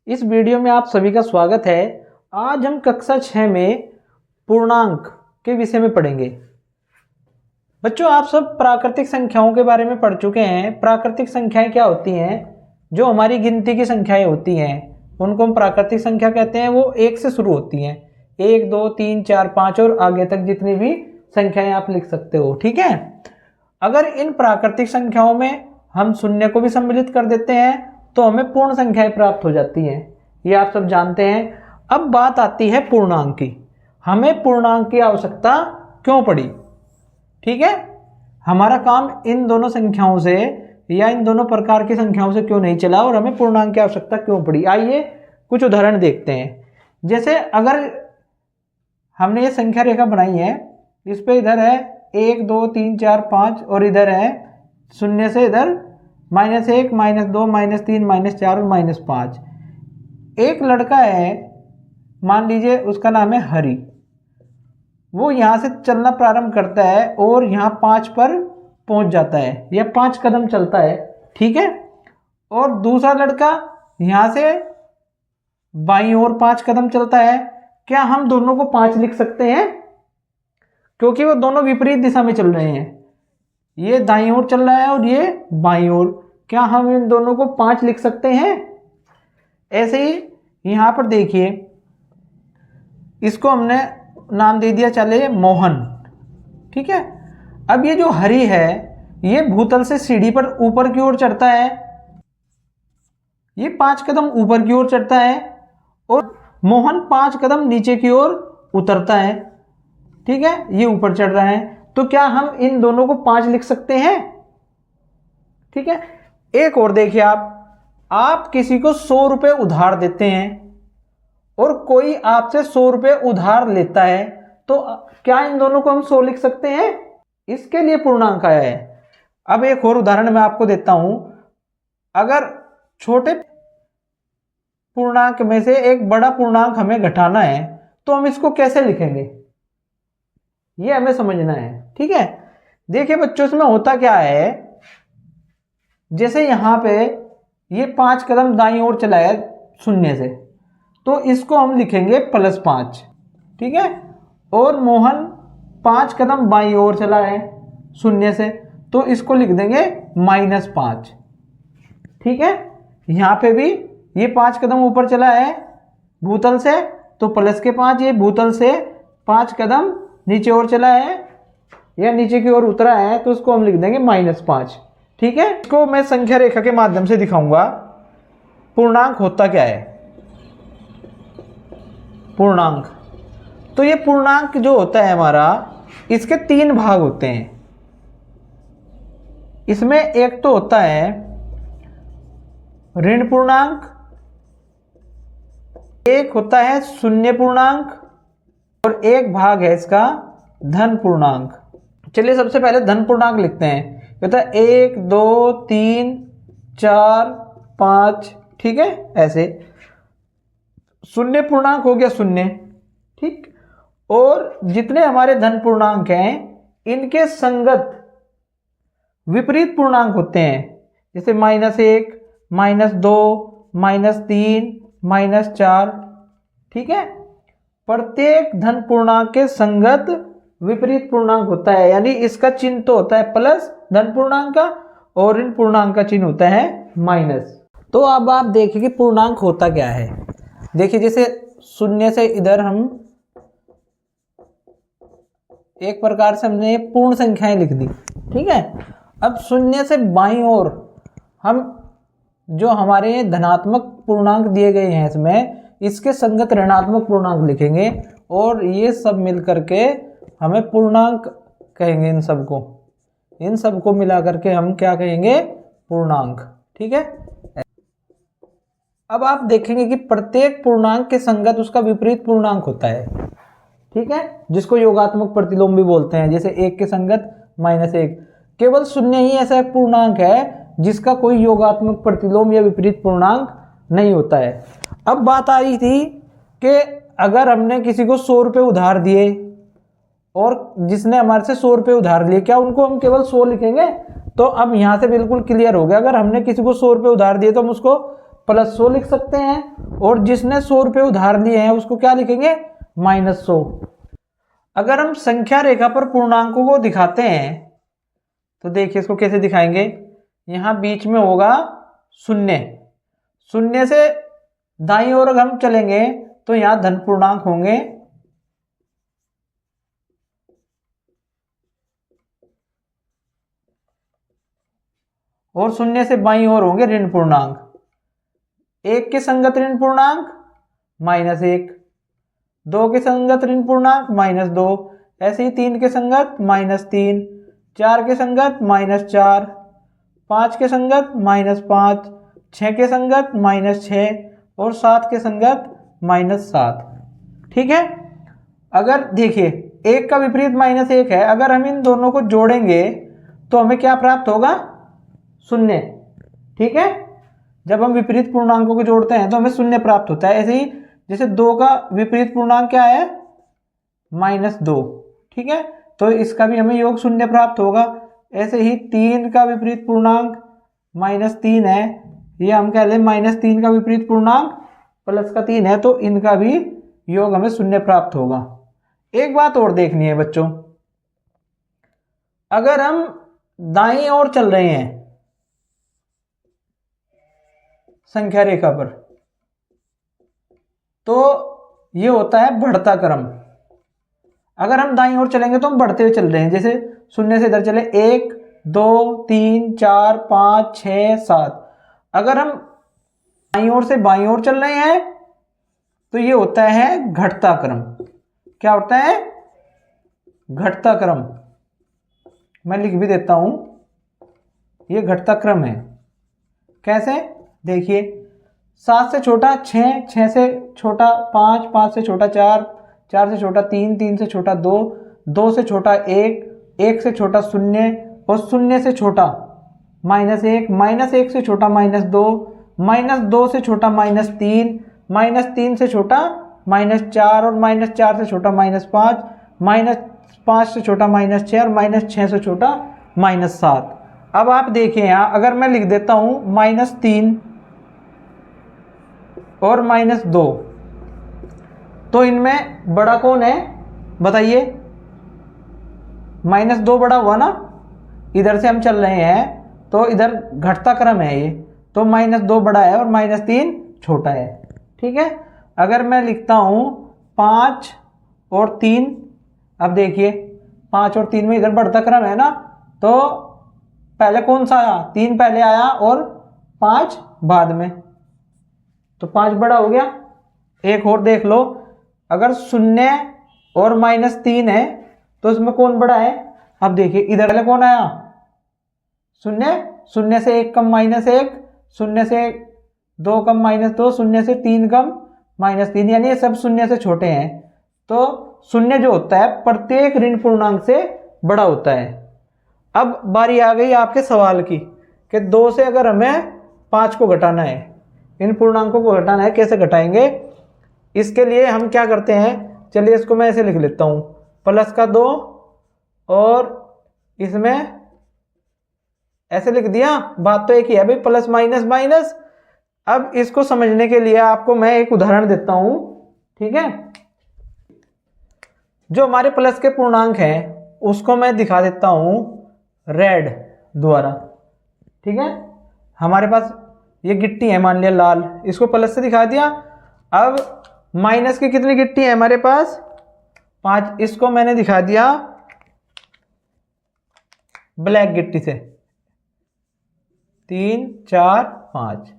इस वीडियो में आप सभी का स्वागत है। आज हम कक्षा 6 में पूर्णांक के विषय में पढ़ेंगे। बच्चों, आप सब प्राकृतिक संख्याओं के बारे में पढ़ चुके हैं। प्राकृतिक संख्याएं क्या होती हैं? जो हमारी गिनती की संख्याएं होती हैं उनको हम प्राकृतिक संख्या कहते हैं। वो 1 से शुरू होती हैं, 1 2 3 4 5 और आगे तक जितनी भी संख्याएं आप लिख सकते हो। ठीक है। अगर इन प्राकृतिक संख्याओं में हम शून्य को भी सम्मिलित कर देते हैं तो हमें पूर्ण संख्याएं प्राप्त हो जाती हैं। ये आप सब जानते हैं। अब बात आती है पूर्णांक की। हमें पूर्णांक की आवश्यकता क्यों पड़ी? ठीक है, हमारा काम इन दोनों संख्याओं से या इन दोनों प्रकार की संख्याओं से क्यों नहीं चला और हमें पूर्णांक की आवश्यकता क्यों पड़ी? आइए कुछ उदाहरण देखते हैं। जैसे अगर हमने ये संख्या रेखा बनाई है, इस पे इधर है 1 2 3 4 5 और इधर है शून्य से इधर -1 -2 -3 -4 और -5। एक लड़का है, मान लीजिए उसका नाम है हरि। वो यहाँ से चलना प्रारंभ करता है और यहाँ 5 पर पहुँच जाता है या 5 कदम चलता है। ठीक है। और दूसरा लड़का यहाँ से बाईं ओर 5 कदम चलता है। क्या हम दोनों को 5 लिख सकते हैं? क्योंकि वो दोनों विपरीत दिशा में चल रहे हैं। ये दाईं ओर चल रहा है और ये बाईं ओर। क्या हम इन दोनों को 5 लिख सकते हैं? ऐसे ही यहाँ पर देखिए, इसको हमने नाम दे दिया चले मोहन। ठीक है। अब ये जो हरि है ये भूतल से सीढ़ी पर ऊपर की ओर चढ़ता है। ये 5 कदम ऊपर की ओर चढ़ता है और मोहन 5 कदम नीचे की ओर उतरता है। ठीक है, ये ऊपर चढ़ रहा है। तो क्या हम इन दोनों को 5 लिख सकते हैं? ठीक है। एक और देखिए, आप किसी को 100 रुपये उधार देते हैं और कोई आपसे 100 रुपये उधार लेता है, तो क्या इन दोनों को हम 100 लिख सकते हैं? इसके लिए पूर्णांक आया है। अब एक और उदाहरण मैं आपको देता हूं। अगर छोटे पूर्णांक में से एक बड़ा पूर्णांक हमें घटाना है तो हम इसको कैसे लिखेंगे, ये हमें समझना है। ठीक है। देखिए बच्चों, इसमें होता क्या है, जैसे यहाँ पे ये 5 कदम दाईं ओर चला है शून्य से, तो इसको हम लिखेंगे +5। ठीक है। और मोहन 5 कदम बाईं ओर चला है शून्य से, तो इसको लिख देंगे -5। ठीक है। यहाँ पे भी ये 5 कदम ऊपर चला है भूतल से, तो +5। ये भूतल से 5 कदम नीचे ओर चला है या नीचे की ओर उतरा है, तो उसको हम लिख देंगे -5। ठीक है। इसको मैं संख्या रेखा के माध्यम से दिखाऊंगा। पूर्णांक होता क्या है? पूर्णांक, तो ये पूर्णांक जो होता है हमारा, इसके 3 भाग होते हैं। इसमें एक तो होता है ऋण पूर्णांक, एक होता है शून्य पूर्णांक और एक भाग है इसका धन पूर्णांक। चलिए सबसे पहले धन पूर्णांक लिखते हैं। कहता है 1 2 3 4 5। ठीक है। ऐसे शून्य पूर्णांक हो गया 0। ठीक। और जितने हमारे धन पूर्णांक हैं इनके संगत विपरीत पूर्णांक होते हैं। जैसे -1 -2 -3 -4। ठीक है। प्रत्येक धन पूर्णांक के संगत विपरीत पूर्णांक होता है, यानी इसका चिन्ह तो होता है प्लस धन पूर्णांक का और ऋण पूर्णांक का चिन्ह होता है माइनस। तो अब आप देखिए कि पूर्णांक होता क्या है। देखिए, जैसे शून्य से इधर हम एक प्रकार से हमने पूर्ण संख्याएं लिख दी। ठीक है। अब शून्य से बाईं ओर हम जो हमारे धनात्मक पूर्णांक दिए गए हैं इसमें, इसके संगत ऋणात्मक पूर्णांक लिखेंगे और ये सब मिल करके हमें पूर्णांक कहेंगे। इन सबको मिला करके हम क्या कहेंगे? पूर्णांक। ठीक है। अब आप देखेंगे कि प्रत्येक पूर्णांक के संगत उसका विपरीत पूर्णांक होता है। ठीक है, जिसको योगात्मक प्रतिलोम भी बोलते हैं। जैसे 1 के संगत -1। केवल शून्य ही ऐसा एक पूर्णांक है जिसका कोई योगात्मक प्रतिलोम या विपरीत पूर्णांक नहीं होता है। अब बात आ रही थी कि अगर हमने किसी को 100 रुपये उधार दिए और जिसने हमारे से 100 रुपये उधार लिए, क्या उनको हम केवल 100 लिखेंगे? तो अब यहाँ से बिल्कुल क्लियर हो गया। अगर हमने किसी को 100 रुपये उधार दिए तो हम उसको +100 लिख सकते हैं और जिसने 100 रुपये उधार लिए हैं उसको क्या लिखेंगे, -100। अगर हम संख्या रेखा पर पूर्णांकों को दिखाते हैं तो देखिए इसको कैसे दिखाएंगे। यहाँ बीच में होगा 0, 0 से दाईं ओर अगर हम चलेंगे तो यहाँ धन पूर्णांक होंगे, और 0 से बाईं ओर होंगे ऋण पूर्णांक। 1 के संगत ऋण पूर्णांक -1, 2 के संगत ऋण पूर्णांक -2, ऐसे ही 3 के संगत -3, 4 के संगत -4, 5 के संगत -5, 6 के संगत -6 और 7 के संगत -7। ठीक है। अगर देखिए 1 का विपरीत -1 है, अगर हम इन दोनों को जोड़ेंगे तो हमें क्या प्राप्त होगा, 0। ठीक है। जब हम विपरीत पूर्णांकों को जोड़ते हैं तो हमें 0 प्राप्त होता है। ऐसे ही जैसे 2 का विपरीत पूर्णांक क्या है, -2। ठीक है, तो इसका भी हमें योग 0 प्राप्त होगा। ऐसे ही 3 का विपरीत पूर्णांक -3 है, ये हम कह लें -3 का विपरीत पूर्णांक +3 है, तो इनका भी योग हमें 0 प्राप्त होगा। एक बात और देखनी है बच्चों, अगर हम दाईं ओर चल रहे हैं संख्या रेखा पर तो ये होता है बढ़ता क्रम। अगर हम दाईं ओर चलेंगे तो हम बढ़ते हुए चल रहे हैं, जैसे 0 से इधर चले 1 2 3 4 5 6 7। अगर हम दाईं ओर से बाईं ओर चल रहे हैं तो ये होता है घटता क्रम। क्या होता है, घटता क्रम। मैं लिख भी देता हूं, ये घटता क्रम है। कैसे, देखिए 7 से छोटा 6, 6 से छोटा 5, 5 से छोटा 4, 4 से छोटा 3, 3 से छोटा 2, 2 से छोटा 1, 1 से छोटा 0 और 0 से छोटा -1, -1 से छोटा -2, -2 से छोटा -3, -3 से छोटा -4 और -4 से छोटा -5, -5 से छोटा -6 और -6 से छोटा -7। अब आप देखिए यहाँ अगर मैं लिख देता हूँ -3 और -2, तो इनमें बड़ा कौन है बताइए, -2 बड़ा हुआ ना। इधर से हम चल रहे हैं तो इधर घटता क्रम है ये, तो -2 बड़ा है और -3 छोटा है। ठीक है। अगर मैं लिखता हूं 5 और 3, अब देखिए 5 और 3 में इधर बढ़ता क्रम है ना, तो पहले कौन सा आया, 3 पहले आया और 5 बाद में, तो 5 बड़ा हो गया। एक और देख लो, अगर 0 और -3 है तो इसमें कौन बड़ा है। अब देखिए इधर पहले कौन आया, 0, 0 से 1 कम -1, 0 से 2 कम -2, 0 से 3 कम -3, यानी ये सब 0 से छोटे हैं। तो 0 जो होता है प्रत्येक ऋण पूर्णांक से बड़ा होता है। अब बारी आ गई आपके सवाल की कि 2 से अगर हमें 5 को घटाना है, इन पूर्णांकों को घटाना है, कैसे घटाएंगे। इसके लिए हम क्या करते हैं, चलिए इसको मैं ऐसे लिख लेता हूँ, +2 और इसमें ऐसे लिख दिया। बात तो एक ही है भाई, प्लस माइनस माइनस। अब इसको समझने के लिए आपको मैं एक उदाहरण देता हूं। ठीक है, जो हमारे प्लस के पूर्णांक हैं उसको मैं दिखा देता हूं रेड द्वारा। ठीक है, हमारे पास ये गिट्टी है मान लिया लाल, इसको प्लस से दिखा दिया। अब माइनस की कितनी गिट्टी है हमारे पास, 5, इसको मैंने दिखा दिया ब्लैक गिट्टी से, 3 4 5।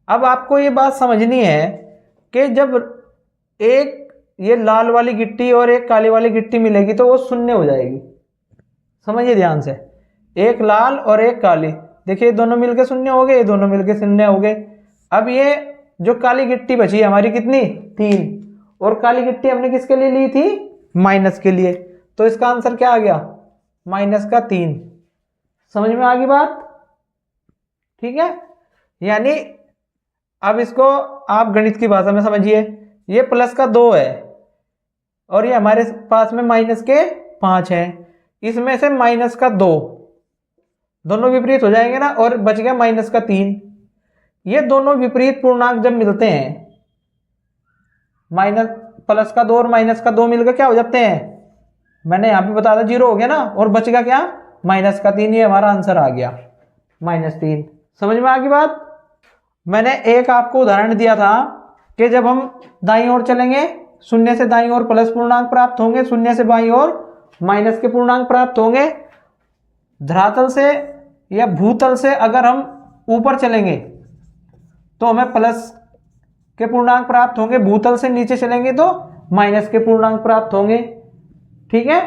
अब आपको ये बात समझनी है कि जब एक ये लाल वाली गिट्टी और एक काली वाली गिट्टी मिलेगी तो वो शून्य हो जाएगी। समझिए ध्यान से, एक लाल और एक काली, देखिए दोनों मिलके शून्य हो गए, दोनों मिलके शून्य हो गए। अब ये जो काली गिट्टी बची है हमारी कितनी, 3, और काली गिट्टी हमने किसके लिए ली थी, माइनस के लिए, तो इसका आंसर क्या आ गया, -3। समझ में आ गई बात। ठीक है, यानी अब इसको आप गणित की भाषा में समझिए, ये +2 है और ये हमारे पास में -5 है, इसमें से -2 दोनों विपरीत हो जाएंगे ना, और बच गया -3। ये दोनों विपरीत पूर्णांक जब मिलते हैं माइनस प्लस का 2 और माइनस का 2 मिलकर क्या हो जाते हैं, मैंने यहाँ पे बताया था 0 हो गया ना, और बचेगा क्या, माइनस का 3। ये हमारा आंसर आ गया -3। समझ में आ गई बात। मैंने एक आपको उदाहरण दिया था कि जब हम दाईं ओर चलेंगे, शून्य से दाईं ओर प्लस पूर्णांक प्राप्त होंगे, शून्य से बाईं ओर माइनस के पूर्णांक प्राप्त होंगे। धरातल से या भूतल से अगर हम ऊपर चलेंगे तो हमें प्लस के पूर्णांक प्राप्त होंगे, भूतल से नीचे चलेंगे तो माइनस के पूर्णांक प्राप्त होंगे। ठीक है,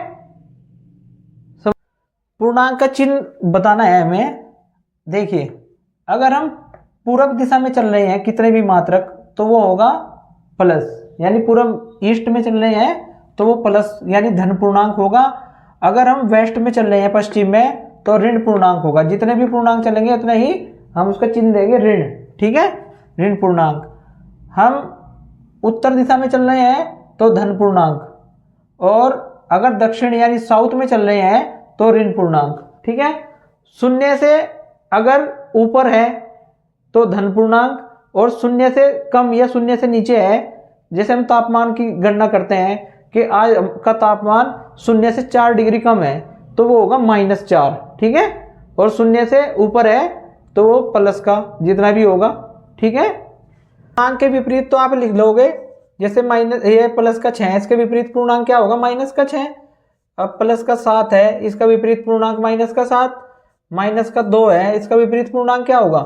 पूर्णांक का चिन्ह बताना है हमें। देखिए, अगर हम पूरब दिशा में चल रहे हैं कितने भी मात्रक, तो वो होगा प्लस, यानी पूरब ईस्ट में चल रहे हैं तो वो प्लस यानी धन पूर्णांक होगा। अगर हम वेस्ट में चल रहे हैं पश्चिम में तो ऋण पूर्णांक होगा। जितने भी पूर्णांक चलेंगे उतने ही हम उसका चिन्ह देंगे ऋण। ठीक है, ऋण पूर्णांक। हम उत्तर दिशा में चल रहे हैं तो धन पूर्णांक, और अगर दक्षिण यानी साउथ में चल रहे हैं तो ऋण पूर्णांक। ठीक है, शून्य से अगर ऊपर है तो धन पूर्णांक, और शून्य से कम या शून्य से नीचे है, जैसे हम तापमान की गणना करते हैं कि आज का तापमान शून्य से 4 डिग्री कम है तो वो होगा -4। ठीक है, और शून्य से ऊपर है तो वो प्लस का जितना भी होगा। ठीक है, पूर्णांक के विपरीत तो आप लिख लोगे, जैसे माइनस ये प्लस का 6 है, इसके विपरीत पूर्णांक क्या होगा, माइनस का 6। अब प्लस का 7 है, इसका विपरीत पूर्णांक माइनस का 7। माइनस का 2 है, इसका विपरीत पूर्णांक क्या होगा,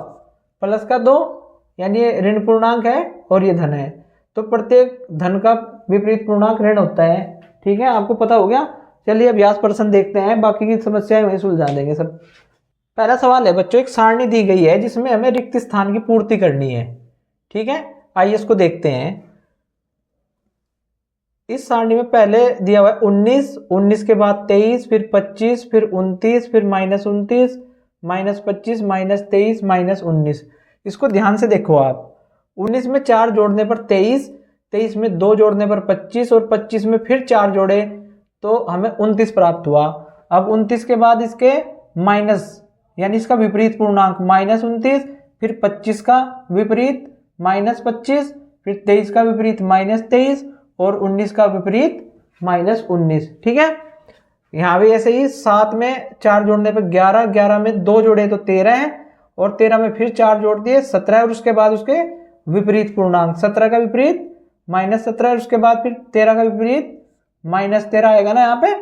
प्लस का 2, यानी ये ऋण पूर्णांक है और ये धन है। तो प्रत्येक धन का विपरीत पूर्णांक ऋण होता है। ठीक है, आपको पता हो गया। चलिए अभ्यास प्रश्न देखते हैं, बाकी की समस्याएं वहीं सुलझा देंगे सब। पहला सवाल है बच्चों, एक सारणी दी गई है जिसमें हमें रिक्त स्थान की पूर्ति करनी है। ठीक है, आइए इसको देखते हैं। इस सारणी में पहले दिया हुआ है 19, 19 के बाद 23, फिर 25, फिर 29, फिर -29, -25, -23, -19। इसको ध्यान से देखो आप। 19 में 4 जोड़ने पर 23, 23 में 2 जोड़ने पर 25, और 25 में फिर 4 जोड़े तो हमें 29 प्राप्त हुआ। अब 29 के बाद इसके माइनस यानी इसका विपरीत पूर्णांक -29, फिर 25 का विपरीत -25, फिर 23 का विपरीत -23, और 19 का विपरीत -19। ठीक है, यहाँ भी ऐसे ही 7 में 4 जोड़ने पर 11, 11 में 2 जोड़े तो 13 है, और 13 में फिर 4 जोड़ दिए 17, और उसके बाद उसके विपरीत पूर्णांक 17 का विपरीत -17, और उसके बाद फिर 13 का विपरीत -13 आएगा ना यहाँ पे,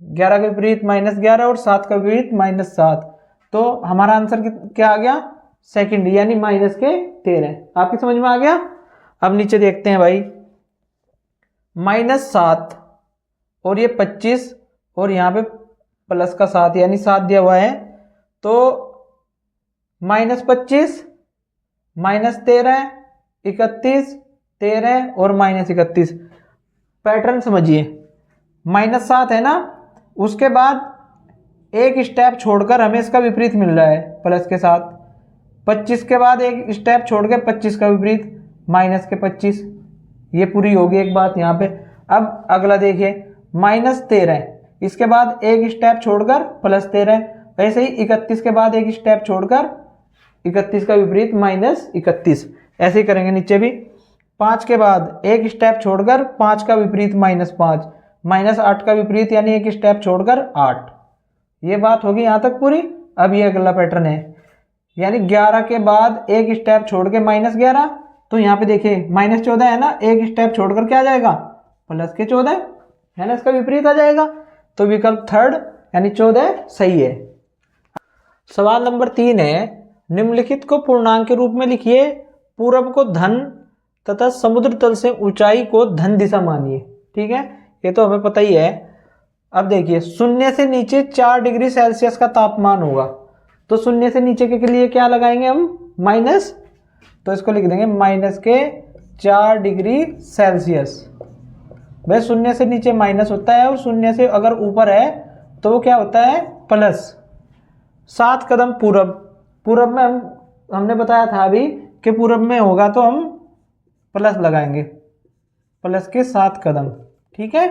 11 का विपरीत -11 और 7 का विपरीत -7। तो हमारा आंसर क्या आ गया, सेकंड, यानी -13। आपकी समझ में आ गया। अब नीचे देखते हैं भाई, -7 और ये 25 और यहाँ पे प्लस का 7 यानी 7 दिया हुआ है, तो -25, -13, 31, 13 और -31। पैटर्न समझिए, -7 है ना, उसके बाद एक स्टेप छोड़कर हमें इसका विपरीत मिल रहा है प्लस के साथ। 25 के बाद एक स्टेप छोड़ के 25 का विपरीत -25। ये पूरी होगी एक बात यहाँ पे। अब अगला देखिए, -13, इसके बाद एक स्टेप छोड़कर +13। ऐसे ही 31 के बाद एक स्टेप छोड़कर 31 का विपरीत -31। ऐसे ही करेंगे नीचे भी। 5 के बाद एक स्टेप छोड़कर 5 का विपरीत -5, -8 का विपरीत यानी एक स्टेप छोड़कर 8। ये बात होगी यहाँ तक पूरी। अब ये अगला पैटर्न है, यानी 11 के बाद एक स्टेप छोड़ के -11, तो यहाँ पे देखिए -14 है ना, एक स्टेप छोड़कर क्या आ जाएगा, +14 है ना, इसका विपरीत आ जाएगा। तो विकल्प थर्ड यानी 14 सही है। सवाल नंबर 3 है, निम्नलिखित को पूर्णांक के रूप में लिखिए। पूरब को धन तथा समुद्र तल से ऊंचाई को धन दिशा मानिए। ठीक है, ये तो हमें पता ही है। अब देखिए, शून्य से नीचे 4 डिग्री सेल्सियस का तापमान होगा, तो शून्य से नीचे के लिए क्या लगाएंगे हम, माइनस, तो इसको लिख देंगे -4 डिग्री सेल्सियस। भाई शून्य से नीचे माइनस होता है और शून्य से अगर ऊपर है तो वो क्या होता है, प्लस। 7 कदम पूरब, पूरब में हमने बताया था अभी कि पूरब में होगा तो हम प्लस लगाएंगे, प्लस के 7 कदम। ठीक है,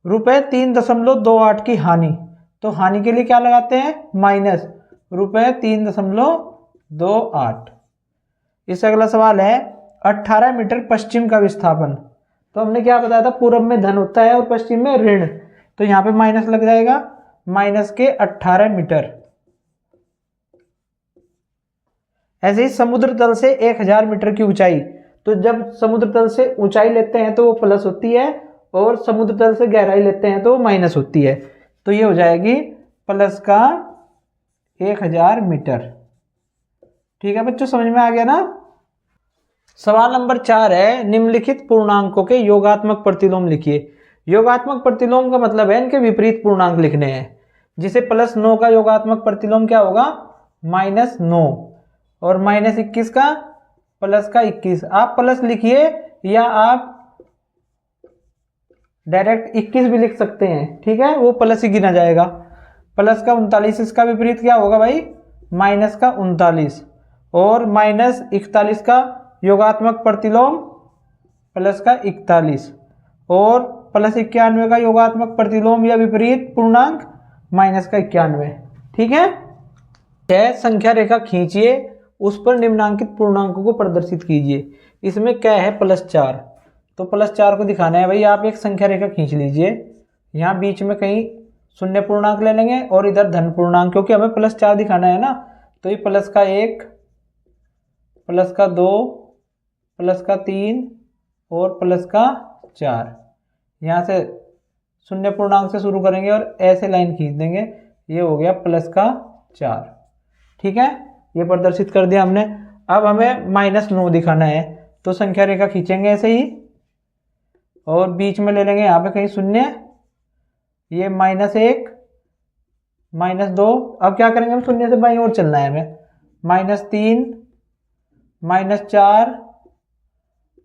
₹3.28 की हानि, तो हानि के लिए क्या लगाते हैं, -3.28। इससे अगला सवाल है, 18 मीटर पश्चिम का विस्थापन। तो हमने क्या बताया था, पूर्व में धन होता है और पश्चिम में ऋण, तो यहाँ पे माइनस लग जाएगा, माइनस के 18 मीटर। ऐसे ही समुद्र तल से 1000 मीटर की ऊंचाई, तो जब समुद्र तल से ऊंचाई लेते हैं तो वो प्लस होती है, और समुद्र तल से गहराई लेते हैं तो वो माइनस होती है। तो ये हो जाएगी प्लस का 1000 मीटर। ठीक है बच्चों, समझ में आ गया ना। सवाल नंबर 4 है, निम्नलिखित पूर्णांकों के योगात्मक प्रतिलोम लिखिए। योगात्मक प्रतिलोम का मतलब है इनके विपरीत पूर्णांक लिखने हैं। जिसे +9 का योगात्मक प्रतिलोम क्या होगा, -9, और -21 का प्लस का 21। आप प्लस लिखिए या आप डायरेक्ट 21 भी लिख सकते हैं, ठीक है, वो प्लस ही गिना जाएगा। प्लस का 39, इसका विपरीत क्या होगा भाई, माइनस का 39, और -41 का योगात्मक प्रतिलोम प्लस का 41, और +91 का योगात्मक प्रतिलोम या विपरीत पूर्णांक -91। ठीक है, यह संख्या रेखा खींचिए, उस पर निम्नांकित पूर्णांकों को प्रदर्शित कीजिए। इसमें क्या है, +4, तो +4 को दिखाना है भाई। आप एक संख्या रेखा खींच लीजिए, यहाँ बीच में कहीं शून्य पूर्णांक ले लेंगे और इधर धन पूर्णांक, क्योंकि हमें +4 दिखाना है ना। तो ये प्लस का 1, प्लस का 2, प्लस का 3 और प्लस का 4। यहाँ से शून्य पूर्णांक से शुरू करेंगे और ऐसे लाइन खींच देंगे, ये हो गया प्लस का 4। ठीक है, ये प्रदर्शित कर दिया हमने। अब हमें -9 दिखाना है, तो संख्या रेखा खींचेंगे ऐसे ही, और बीच में ले लेंगे यहाँ पे कहीं शून्य, ये -1, -2। अब क्या करेंगे हम, शून्य से बाईं ओर चलना है हमें, -3, -4,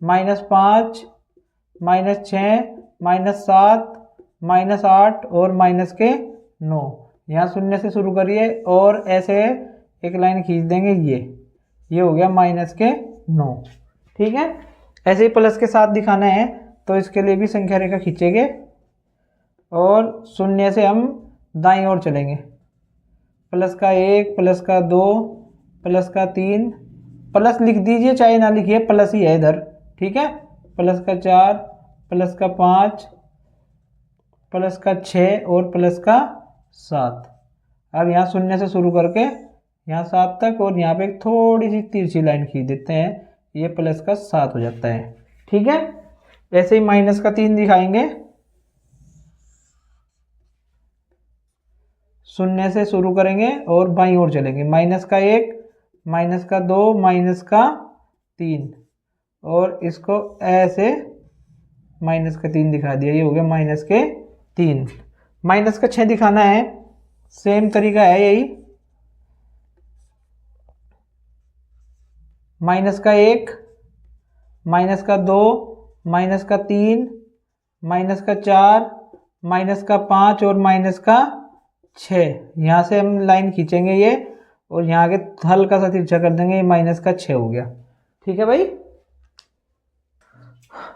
-5, -6, -7, -8 और -9। यहाँ शून्य से शुरू करिए और ऐसे एक लाइन खींच देंगे, ये हो गया -9। ठीक है, ऐसे ही प्लस के साथ दिखाना है, तो इसके लिए भी संख्या रेखा खींचेंगे और शून्य से हम दाईं ओर चलेंगे। प्लस का 1, प्लस का 2, प्लस का 3, प्लस लिख दीजिए चाहे ना लिखिए, प्लस ही है इधर। ठीक है, प्लस का 4, प्लस का 5, प्लस का 6 और प्लस का 7। अब यहाँ शून्य से शुरू करके यहाँ 7 तक, और यहाँ पे एक थोड़ी सी तिरछी लाइन खींच देते हैं, ये प्लस का 7 हो जाता है। ठीक है, ऐसे ही -3 दिखाएंगे, शून्य से शुरू करेंगे और बाईं ओर चलेंगे, -1, -2, -3, और इसको ऐसे -3 दिखा दिया, ये हो गया -3। -6 दिखाना है, सेम तरीका है यही, -1, -2, -3, -4, -5 और -6। यहाँ से हम लाइन खींचेंगे ये, और यहाँ आगे हल्का सा तिरछा कर देंगे, ये -6 हो गया। ठीक है भाई।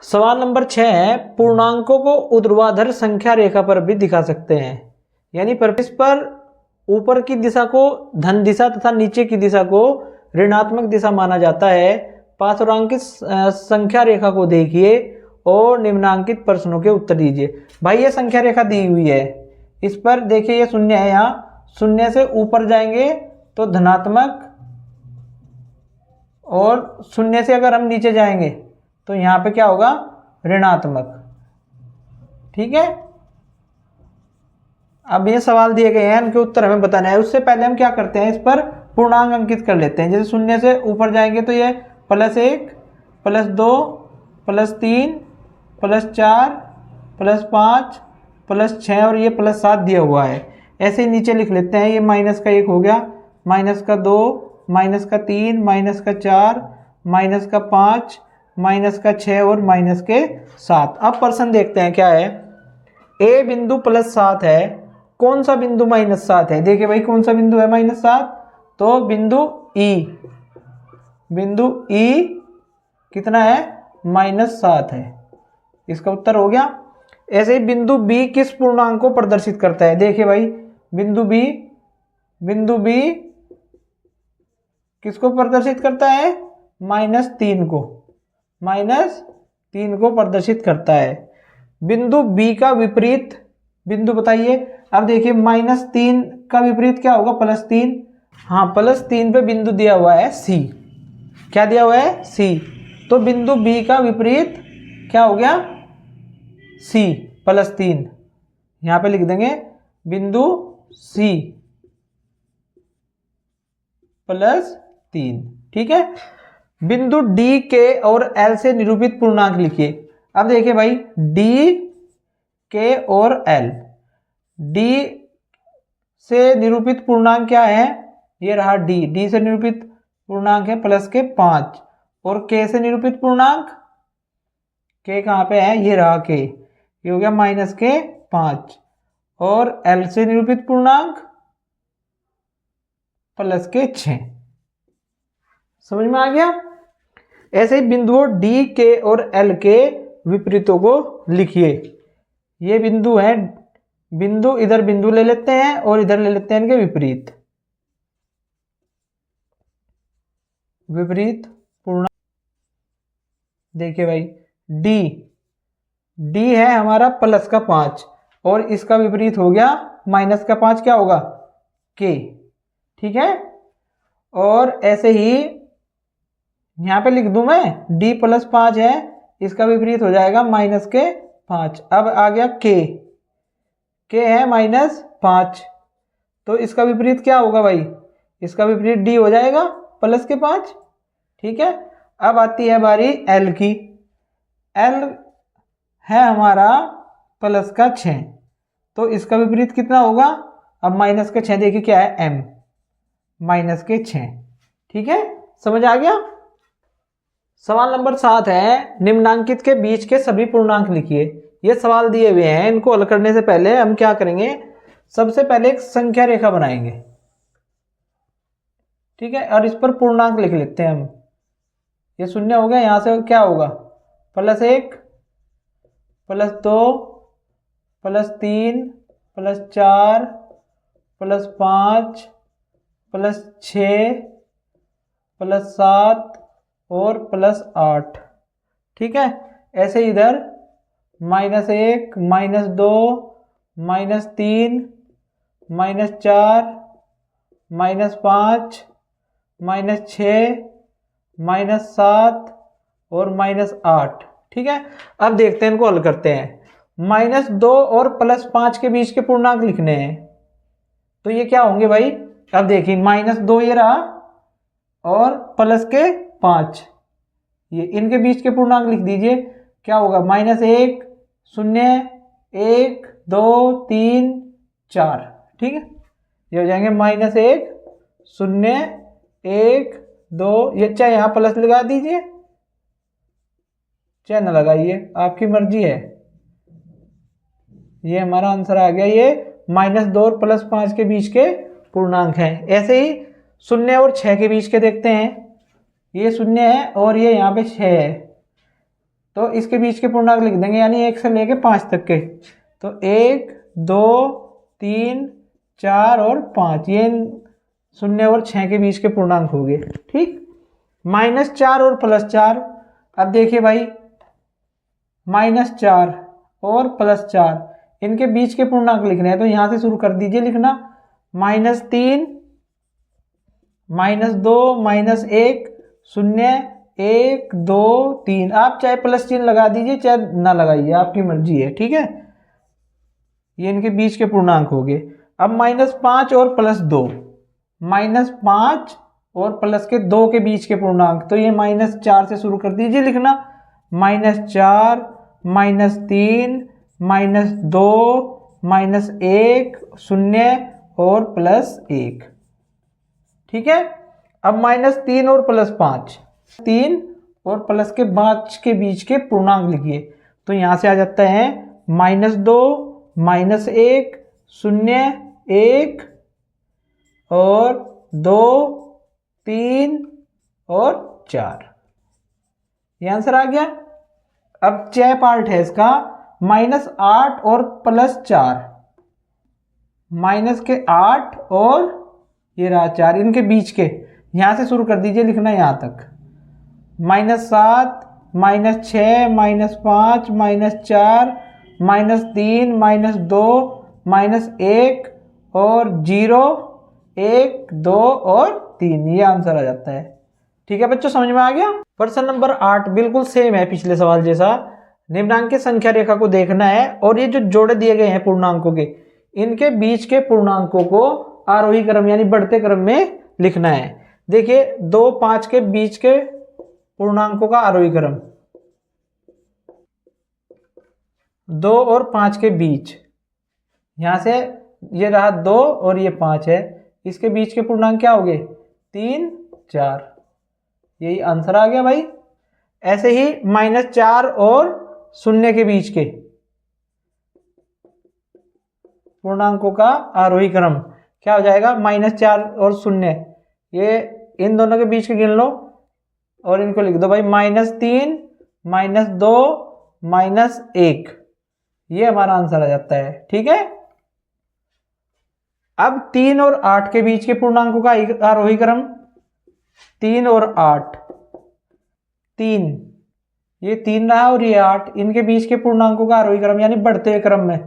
सवाल नंबर 6 है, पूर्णांकों को ऊर्ध्वाधर संख्या रेखा पर भी दिखा सकते हैं। यानी इस पर ऊपर की दिशा को धन दिशा तथा नीचे की दिशा को ऋणात्मक दिशा माना जाता है। पार्श्वांकित संख्या रेखा को देखिए और निम्नांकित प्रश्नों के उत्तर दीजिए। भाई ये संख्या रेखा दी हुई है, इस पर देखिए ये शून्य है, यहाँ शून्य से ऊपर जाएंगे तो धनात्मक, और शून्य से अगर हम नीचे जाएंगे तो यहाँ पे क्या होगा, ऋणात्मक। ठीक है, अब ये सवाल दिए गए हैं, इनके उत्तर हमें बताना है। उससे पहले हम क्या करते हैं, इस पर पूर्णांक अंकित कर लेते हैं। जैसे शून्य से ऊपर जाएंगे तो ये +1, +2, +3, +4, +5, +6 और ये +7 दिया हुआ है। ऐसे ही नीचे लिख लेते हैं, ये -1 हो गया, -2, -3, -4, -5, -6 और -7। अब प्रश्न देखते हैं क्या है। ए बिंदु +7 है, कौन सा बिंदु -7 है। देखिए भाई कौन सा बिंदु है -7, तो बिंदु ई कितना है, -7 है। इसका उत्तर हो गया। ऐसे ही बिंदु बी किस पूर्णांक को प्रदर्शित करता है। देखिए भाई बिंदु बी किसको प्रदर्शित करता है, -3 को। -3 को प्रदर्शित करता है। बिंदु बी का विपरीत बिंदु बताइए। अब देखिए -3 का विपरीत क्या होगा, +3। हाँ, +3 पे बिंदु दिया हुआ है सी। क्या दिया हुआ है, सी। तो बिंदु बी का विपरीत क्या हो गया, सी +3। यहां पे लिख देंगे बिंदु सी +3। ठीक है। बिंदु डी के और एल से निरूपित पूर्णांक लिखिए। अब देखिए भाई, डी के और एल, डी से निरूपित पूर्णांक क्या है, ये रहा डी। डी से निरूपित पूर्णांक है +5 और के से निरूपित पूर्णांक, के कहाँ पे है, ये रहा के, ये हो गया -5 और एल से निरूपित पूर्णांक +6। समझ में आ गया। ऐसे ही बिंदुओं डी के और एल के विपरीतों को लिखिए। ये बिंदु है, बिंदु इधर बिंदु ले लेते हैं और इधर ले लेते हैं इनके विपरीत। विपरीत पूर्णांक देखिए भाई, डी, डी है हमारा +5 और इसका विपरीत हो गया -5, क्या होगा, के। ठीक है। और ऐसे ही यहां पे लिख दूं मैं, d +5 है, इसका विपरीत हो जाएगा -5। अब आ गया के है -5, तो इसका विपरीत क्या होगा भाई, इसका विपरीत d हो जाएगा +5। ठीक है। अब आती है बारी l की। l है हमारा +6, तो इसका विपरीत कितना होगा, अब -6 देखिए क्या है, m -6। ठीक है, समझ आ गया। सवाल नंबर 7 है, निम्नांकित के बीच के सभी पूर्णांक लिखिए। ये सवाल दिए हुए हैं, इनको हल करने से पहले हम क्या करेंगे, सबसे पहले एक संख्या रेखा बनाएंगे। ठीक है, और इस पर पूर्णांक लिख लेते हैं हम। ये शून्य हो गया, यहां से क्या होगा, +1 +2 +3 +4 +5 +6 +7 और +8। ठीक है। ऐसे इधर -1 -2 -3 -4 -5 -6 -7 और -8। ठीक है। अब देखते हैं, इनको हल करते हैं। -2 और +5 के बीच के पूर्णांक लिखने हैं, तो ये क्या होंगे भाई, अब देखिए -2 ये रहा और +5, ये इनके बीच के पूर्णांक लिख दीजिए। क्या होगा, -1 0 1 2 3 4। ठीक है, ये हो जाएंगे -1 0 1 2, ये चाहे यहां प्लस लगा दीजिए चाहे न लगाइए, आपकी मर्जी है। ये हमारा आंसर आ गया। ये -2 और +5 के बीच के पूर्णांक हैं। ऐसे ही 0 और 6 के बीच के देखते हैं। ये 0 है और ये यहाँ पे 6 है, तो इसके बीच के पूर्णांक लिख देंगे, यानी 1 से लेके 5 तक के। तो 1 2 3 4 और 5, ये 0 और 6 के बीच के पूर्णांक हो गए। ठीक। -4 और +4, अब देखिए भाई -4 और +4, इनके बीच के पूर्णांक लिखने हैं, तो यहां से शुरू कर दीजिए लिखना। -3 -2 -1 0 1 2 3, आप चाहे प्लस चिन्ह लगा दीजिए चाहे ना लगाइए, आपकी मर्जी है। ठीक है, ये इनके बीच के पूर्णांक हो गए। अब -5 और +2, -5 और +2 के बीच के पूर्णांक, तो ये -4 से शुरू कर दीजिए लिखना। -4 -3 -2 -1 0 और +1। ठीक है। अब -3 और +5, 3 और +5 के बीच के पूर्णांक लिखिए, तो यहां से आ जाता है -2 -1 0 1 और 2 3 और 4, ये आंसर आ गया। अब 6 पार्ट है इसका, -8 और +4, -8 और ये रहा 4, इनके बीच के, यहां से शुरू कर दीजिए लिखना यहां तक। -7 -6 -5 -4 -3 -2 -1 और 0 1 2 और 3, ये आंसर आ जाता है। ठीक है बच्चों, समझ में आ गया। प्रश्न नंबर 8 बिल्कुल सेम है पिछले सवाल जैसा। निम्नांकित संख्या रेखा को देखना है और ये जो जोड़े दिए गए हैं पूर्णांकों के, इनके बीच के पूर्णांकों को आरोही क्रम यानी बढ़ते क्रम में लिखना है। देखिए 2 5 के बीच के पूर्णांकों का आरोही क्रम, 2 और 5 के बीच, यहां से ये रहा 2 और ये 5 है, इसके बीच के पूर्णांक क्या हो गए 3 4, यही आंसर आ गया भाई। ऐसे ही -4 और 0 के बीच के पूर्णांकों का आरोही क्रम क्या हो जाएगा, -4 और 0, ये इन दोनों के बीच के गिन लो और इनको लिख दो भाई -3 -2 -1, ये हमारा आंसर आ जाता है। ठीक है, अब 3 और 8 के बीच के पूर्णांकों का आरोही क्रम, 3 और 8, 3, ये 3 रहा और ये 8, इनके बीच के पूर्णांकों का आरोही क्रम यानी बढ़ते हुए क्रम में।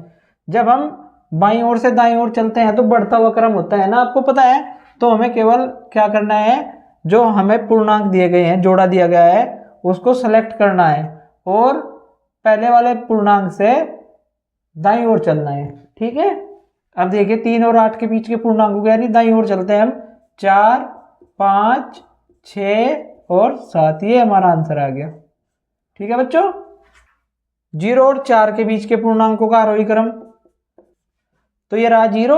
जब हम बाईं ओर से दाईं ओर चलते हैं तो बढ़ता हुआ क्रम होता है ना, आपको पता है। तो हमें केवल क्या करना है, जो हमें पूर्णांक दिए गए हैं, जोड़ा दिया गया है, उसको सेलेक्ट करना है और पहले वाले पूर्णांक से दाईं ओर चलना है। ठीक है, अब देखिए 3 और 8 के बीच के पूर्णांकों के यानी दाईं ओर चलते हैं हम, 4 5 6 और 7, ये हमारा आंसर आ गया। ठीक है बच्चों, 0 और 4 के बीच के पूर्णांकों का आरोही क्रम, तो ये रहा 0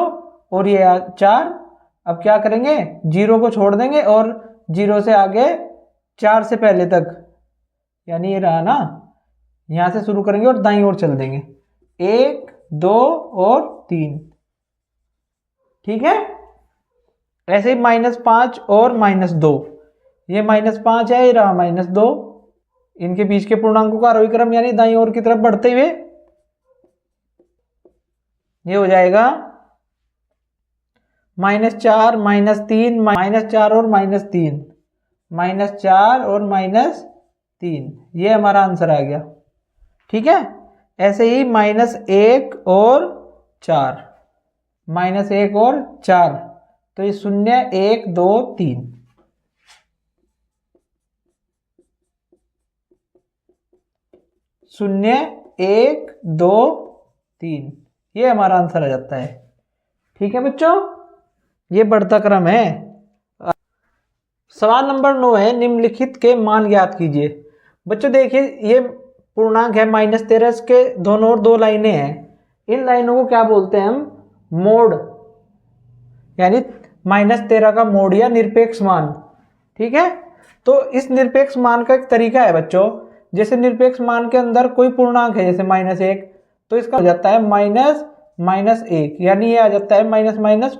और ये 4। अब क्या करेंगे, 0 को छोड़ देंगे और 0 से आगे 4 से पहले तक, यानी ये रहा ना, यहां से शुरू करेंगे और दाईं ओर चल देंगे, 1 2 और 3। ठीक है, ऐसे ही -5 और -2, ये -5 है, ये रहा -2, इनके बीच के पूर्णांकों का आरोही क्रम यानी दाईं ओर की तरफ बढ़ते हुए, ये हो जाएगा -4 -3 -4 और -3, -4 और -3, ये हमारा आंसर आ गया। ठीक है, ऐसे ही -1 और 4, -1 और 4, तो ये 0 1 2 3, 0 1 2 3, ये हमारा आंसर आ जाता है। ठीक है बच्चों, ये बढ़ता क्रम है। सवाल नंबर 9 है, निम्नलिखित के मान ज्ञात कीजिए। बच्चों देखिए ये पूर्णांक है -13 के दोनों ओर 2 लाइनें हैं, इन लाइनों को क्या बोलते हैं हम, मोड, यानी -13 का मोड या निरपेक्ष मान। ठीक है, तो इस निरपेक्ष मान का एक तरीका है बच्चों, जैसे निरपेक्ष मान के अंदर कोई पूर्णांक है जैसे -1, तो इसका हो जाता है -1, यानी ये आ जाता है माइनस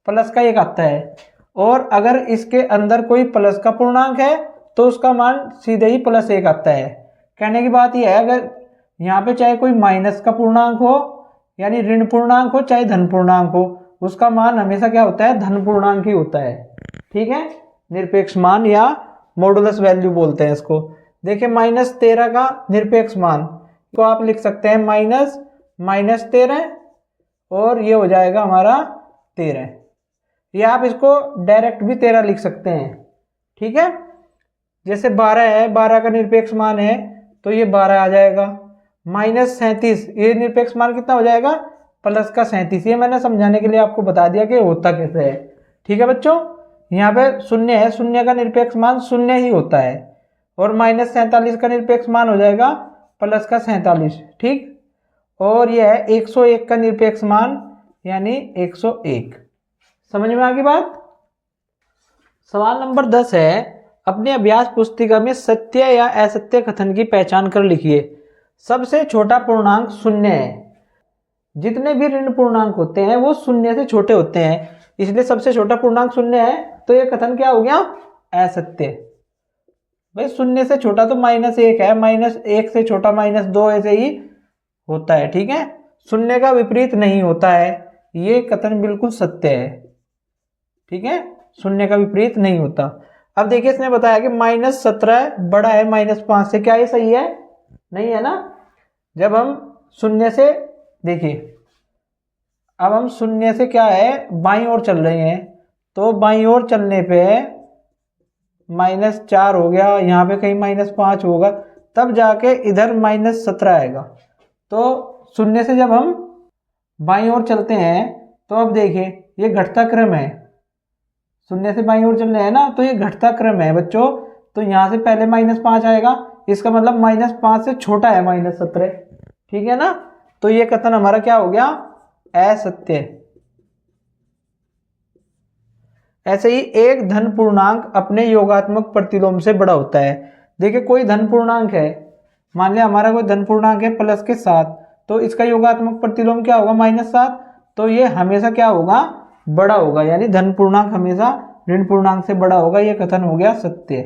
प्लस का एक आता है। और अगर इसके अंदर कोई प्लस का पूर्णांक है तो उसका मान सीधे ही +1 आता है। कहने की बात यह है, अगर यहाँ पे चाहे कोई माइनस का पूर्णांक हो यानी ऋण पूर्णांक हो चाहे धन पूर्णांक हो, उसका मान हमेशा क्या होता है, धन पूर्णांक ही होता है। ठीक है, निरपेक्ष मान या मॉडुलस वैल्यू बोलते हैं इसको। देखिए -13 का निरपेक्ष मान तो आप लिख सकते हैं -13 और ये हो जाएगा हमारा 13, या आप इसको डायरेक्ट भी 13 लिख सकते हैं। ठीक है, जैसे 12 है, 12 का निरपेक्ष मान है तो ये 12 आ जाएगा। -37, ये निरपेक्ष मान कितना हो जाएगा, +37। ये मैंने समझाने के लिए आपको बता दिया कि होता कैसे है। ठीक है बच्चों, यहाँ पे 0 है, 0 का निरपेक्ष मान 0 ही होता है, और -47 का निरपेक्ष मान हो जाएगा +47। ठीक, और यह है 101 का निरपेक्ष मान यानी 101। समझ में आ गई बात। सवाल नंबर 10 है, अपने अभ्यास पुस्तिका में सत्य या असत्य कथन की पहचान कर लिखिए। सबसे छोटा पूर्णांक 0 है, जितने भी ऋण पूर्णांक होते हैं वो 0 से छोटे होते हैं, इसलिए सबसे छोटा पूर्णांक 0 है, तो ये कथन क्या हो गया, असत्य। भाई 0 से छोटा तो -1 है, -1 से छोटा -2 ऐसे ही होता है। ठीक है, 0 का विपरीत नहीं होता है, ये कथन बिल्कुल सत्य है। ठीक है, 0 का विपरीत नहीं होता। अब देखिए इसने बताया कि -17 बड़ा है -5 से, क्या ये सही है? नहीं है ना। जब हम शून्य से, देखिए अब हम शून्य से क्या है बाईं ओर चल रहे हैं, तो बाईं ओर चलने पे -4 हो गया, यहाँ पे कहीं -5 होगा, तब जाके इधर -17 आएगा। तो शून्य से जब हम बाईं ओर चलते हैं तो अब देखिए ये घटता क्रम है, शून्य से बाईं ओर चल रहे हैं ना, तो ये घटता क्रम है बच्चों। तो यहाँ से पहले -5 आएगा, इसका मतलब -5 से छोटा है -17, ठीक है ना। तो ये कथन हमारा क्या हो गया? असत्य। ऐसे ही एक धन पूर्णांक अपने योगात्मक प्रतिलोम से बड़ा होता है। देखिए कोई धन पूर्णांक है, मान लिया हमारा कोई धन पूर्णांक है प्लस के 7, तो इसका योगात्मक प्रतिलोम क्या होगा? -7। तो ये हमेशा क्या होगा? बड़ा होगा, यानी धन पूर्णांक हमेशा ऋण पूर्णांक से बड़ा होगा। ये कथन हो गया सत्य।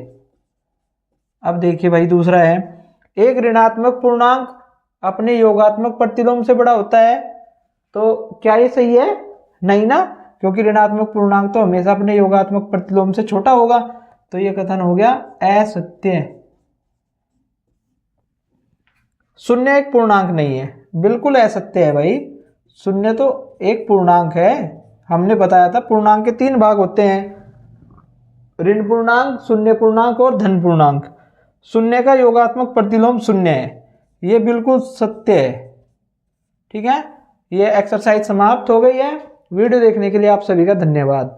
अब देखिए भाई दूसरा है, एक ऋणात्मक पूर्णांक अपने योगात्मक प्रतिलोम से बड़ा होता है। तो क्या ये सही है? नहीं ना, क्योंकि ऋणात्मक पूर्णांक तो हमेशा अपने योगात्मक प्रतिलोम से छोटा होगा। तो ये कथन हो गया असत्य। शून्य एक पूर्णांक नहीं है, बिल्कुल असत्य है भाई। शून्य तो एक पूर्णांक है, हमने बताया था पूर्णांक के 3 भाग होते हैं, ऋण पूर्णांक, शून्य पूर्णांक और धन पूर्णांक। शून्य का योगात्मक प्रतिलोम शून्य है, ये बिल्कुल सत्य है, ठीक है। ये एक्सरसाइज समाप्त हो गई है। वीडियो देखने के लिए आप सभी का धन्यवाद।